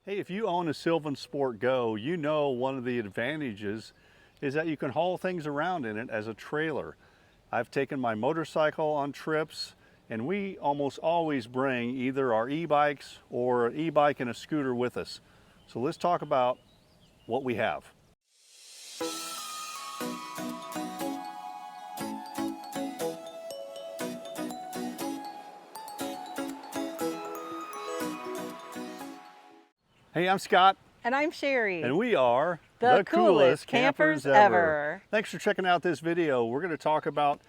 Hey, if you own a Sylvan Sport Go, you know one of the advantages is that you can haul things around in it as a trailer. I've taken my motorcycle on trips, and we almost always bring either our e-bikes or an e-bike and a scooter with us. So let's talk about what we have. Hey, I'm Scott. And I'm Sherry. And we are the coolest campers ever. Thanks for checking out this video. We're going to talk about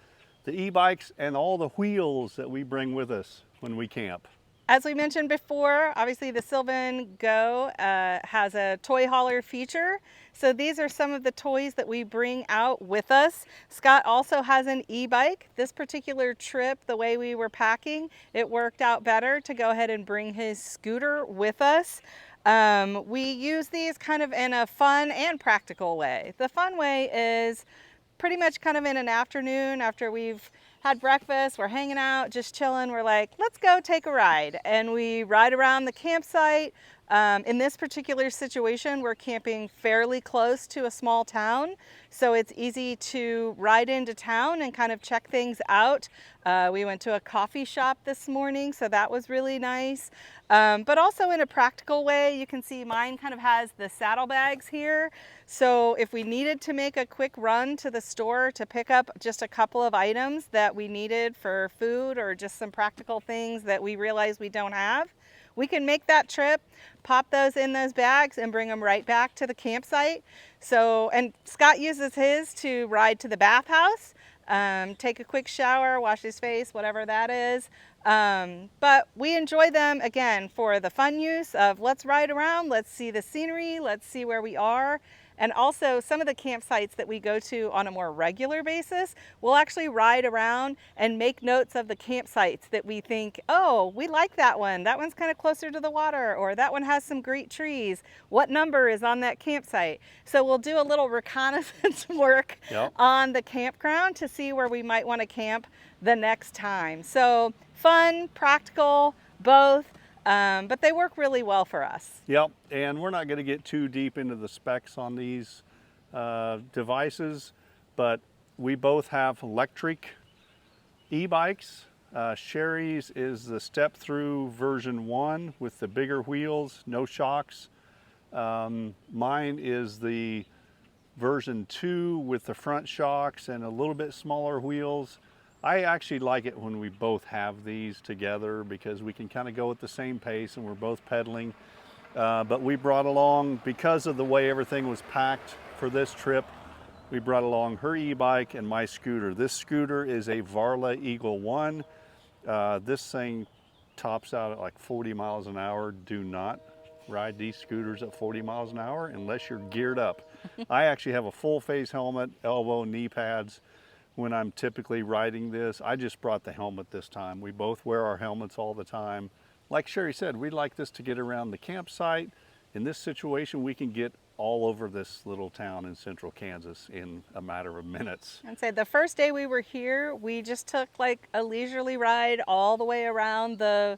the e-bikes and all the wheels that we bring with us when we camp. As we mentioned before, obviously the Sylvan Go has a toy hauler feature. So these are some of the toys that we bring out with us. Scott also has an e-bike. This particular trip, the way we were packing, it worked out better to go ahead and bring his scooter with us. We use these kind of in a fun and practical way. The fun way is pretty much kind of in an afternoon after we've had breakfast, we're hanging out, just chilling. We're like, let's go take a ride. And we ride around the campsite. In this particular situation, we're camping fairly close to a small town. So it's easy to ride into town and kind of check things out. We went to a coffee shop this morning, so that was really nice. But also in a practical way, you can see mine kind of has the saddlebags here. So if we needed to make a quick run to the store to pick up just a couple of items that we needed for food or just some practical things that we realize we don't have, we can make that trip, pop those in those bags and bring them right back to the campsite. So, and Scott uses his to ride to the bathhouse, take a quick shower, wash his face, whatever that is. But we enjoy them again for the fun use of let's ride around, let's see the scenery, let's see where we are. And also some of the campsites that we go to on a more regular basis, we'll actually ride around and make notes of the campsites that we think, oh, we like that one. That one's kind of closer to the water, or that one has some great trees. What number is on that campsite? So we'll do a little reconnaissance work on the campground to see where we might want to camp the next time. So fun, practical, both. But they work really well for us. Yep, and we're not going to get too deep into the specs on these devices, but we both have electric e-bikes. Sherry's is the step-through version 1 with the bigger wheels, no shocks. Mine is the version 2 with the front shocks and a little bit smaller wheels. I actually like it when we both have these together because we can kind of go at the same pace and we're both pedaling. But we brought along, because of the way everything was packed for this trip, we brought along her e-bike and my scooter. This scooter is a Varla Eagle 1. This thing tops out at like 40 miles an hour. Do not ride these scooters at 40 miles an hour unless you're geared up. I actually have a full face helmet, elbow, knee pads. When I'm typically riding this, I just brought the helmet this time. We both wear our helmets all the time. Like Sherry said, we like this to get around the campsite. In this situation, we can get all over this little town in central Kansas in a matter of minutes. I'd say the first day we were here, we just took like a leisurely ride all the way around the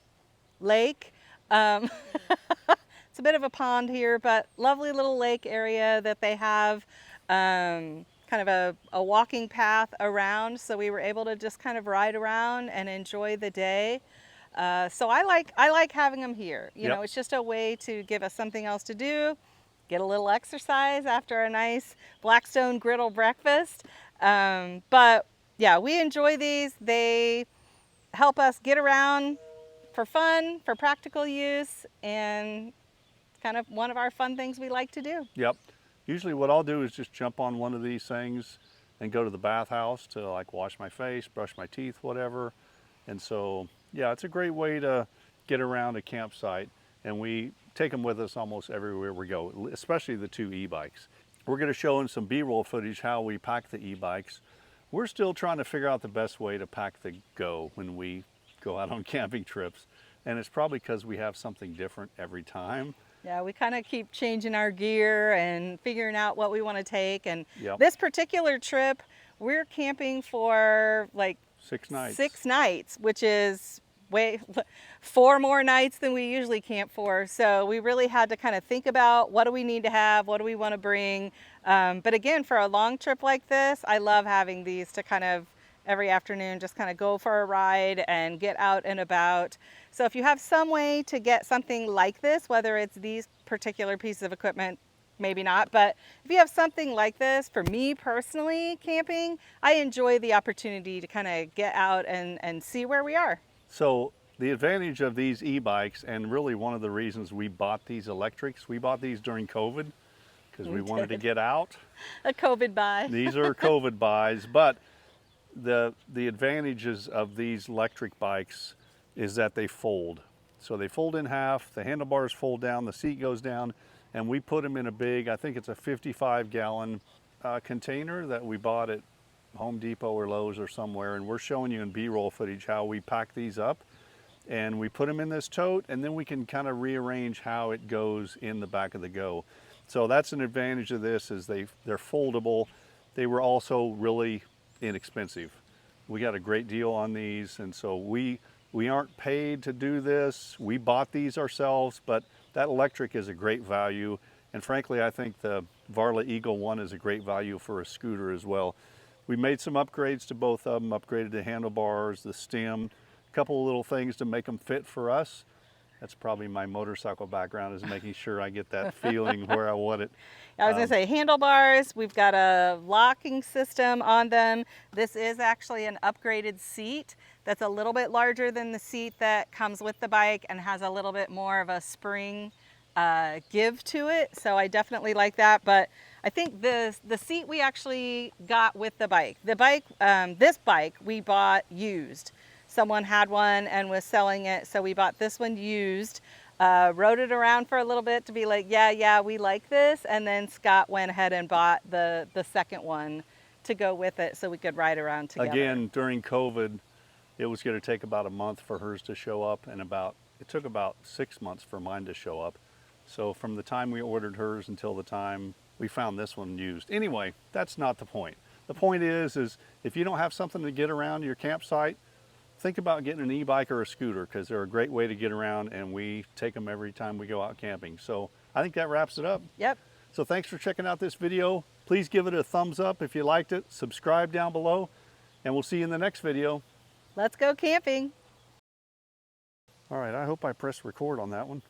lake. It's a bit of a pond here, but lovely little lake area that they have. Kind of a walking path around, so we were able to just kind of ride around and enjoy the day. So I like having them here. You know, it's just a way to give us something else to do, get a little exercise after a nice Blackstone griddle breakfast. But yeah, we enjoy these. They help us get around for fun, for practical use, and kind of one of our fun things we like to do. Yep. Usually what I'll do is just jump on one of these things and go to the bathhouse to like wash my face, brush my teeth, whatever. And so, yeah, it's a great way to get around a campsite. And we take them with us almost everywhere we go, especially the two e-bikes. We're going to show in some B-roll footage how we pack the e-bikes. We're still trying to figure out the best way to pack the Go when we go out on camping trips. And it's probably because we have something different every time. Yeah, we kind of keep changing our gear and figuring out what we want to take. And this particular trip, we're camping for like 6 nights. 6 nights, which is way 4 more nights than we usually camp for. So we really had to kind of think about what do we need to have, what do we want to bring. But again, for a long trip like this, I love having these to kind of every afternoon just kind of go for a ride and get out and about. So if you have some way to get something like this, whether it's these particular pieces of equipment, maybe not, but if you have something like this, for me personally, camping, I enjoy the opportunity to kind of get out and see where we are. So the advantage of these e-bikes, and really one of the reasons we bought these electrics, we bought these during COVID because we wanted to get out. A COVID buy. These are COVID buys, but the advantages of these electric bikes is that they fold. So they fold in half, the handlebars fold down, the seat goes down, and we put them in a big, I think it's a 55-gallon container that we bought at Home Depot or Lowe's or somewhere, and we're showing you in B-roll footage how we pack these up. And we put them in this tote, and then we can kind of rearrange how it goes in the back of the Go. So that's an advantage of this, is they're foldable. They were also really inexpensive. We got a great deal on these, and so we aren't paid to do this. We bought these ourselves, but that electric is a great value. And frankly, I think the Varla Eagle One is a great value for a scooter as well. We made some upgrades to both of them, upgraded the handlebars, the stem, a couple of little things to make them fit for us. That's probably my motorcycle background, is making sure I get that feeling where I want it. I was going to say handlebars. We've got a locking system on them. This is actually an upgraded seat that's a little bit larger than the seat that comes with the bike and has a little bit more of a spring give to it. So I definitely like that. But I think the seat we actually got with the bike. This bike we bought used. Someone had one and was selling it, so we bought this one used. Rode it around for a little bit to be like, yeah, we like this. And then Scott went ahead and bought the second one to go with it so we could ride around together. Again, during COVID, it was going to take about a month for hers to show up, and it took about 6 months for mine to show up. So from the time we ordered hers until the time we found this one used. Anyway, that's not the point. The point is if you don't have something to get around your campsite, think about getting an e-bike or a scooter, because they're a great way to get around, and we take them every time we go out camping. So I think that wraps it up. Yep. So thanks for checking out this video. Please give it a thumbs up if you liked it. Subscribe down below, and we'll see you in the next video. Let's go camping. All right, I hope I pressed record on that one.